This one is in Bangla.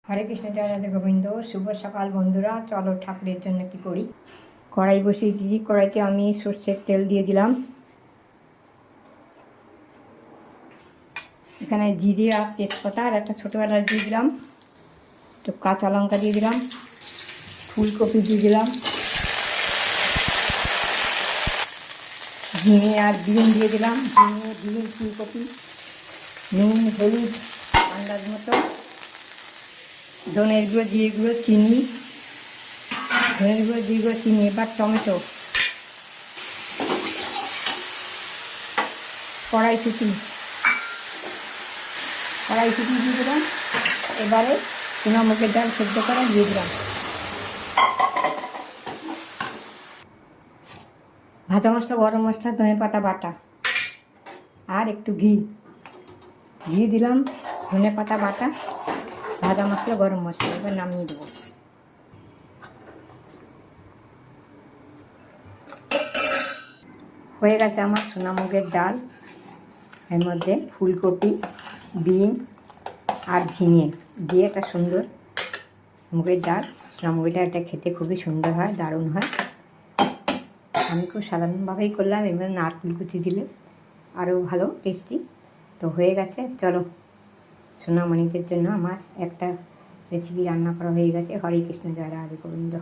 হরে কৃষ্ণ, জয় রাধে গোবিন্দ। শুভ সকাল বন্ধুরা। চলো ঠাকুরের জন্য কি করি। কড়াই বসিয়ে দিয়েছি। কড়াইতে আমি সর্ষের তেল দিয়ে দিলাম। এখানে জিরে আর তেজপাতা আর একটা ছোটো এলাচ দিয়ে দিলাম। একটু কাঁচা লঙ্কা দিয়ে দিলাম। ফুলকপি দিয়ে দিলাম। ঝিঙে আর বিন দিয়ে দিলাম। ঝিঙে, বিন, ফুলকপি, নুন, হলুদ আন্দাজ মতো, ধনের গুঁড়ো, জিরে গুঁড়ো, চিনি, ধনের গুঁড়ো, জিরে গুঁড়ো, চিনি। এবার টমেটো, কড়াইশুঁটি দিয়ে দিলাম। এবারে সোনা মুগের ডাল সেদ্ধ করা দিয়ে দিলাম। ভাজা মশলা, গরম মশলা, ধনে পাতা বাটা আর একটু ঘি দিলাম। ধনে পাতা বাটা, ভাজা মশলা, গরম মশলা। এবার নামিয়ে দেবো। হয়ে গেছে আমার সোনা মুগের ডাল। এর মধ্যে ফুলকপি, বিন আর ঝিঙে দিয়ে একটা সুন্দর মুগের ডাল। সোনা মুগের ডালটা খেতে খুবই সুন্দর হয়, দারুণ হয়। আমি খুব সাধারণভাবেই করলাম। এবার নারকেল কুচি দিলে আরও ভালো টেস্টি। তো হয়ে গেছে। চলো, সোনামণিদের জন্য আমার একটা রেসিপি রান্না করা হয়ে গেছে। হরে কৃষ্ণ, জয় রাধে গোবিন্দ।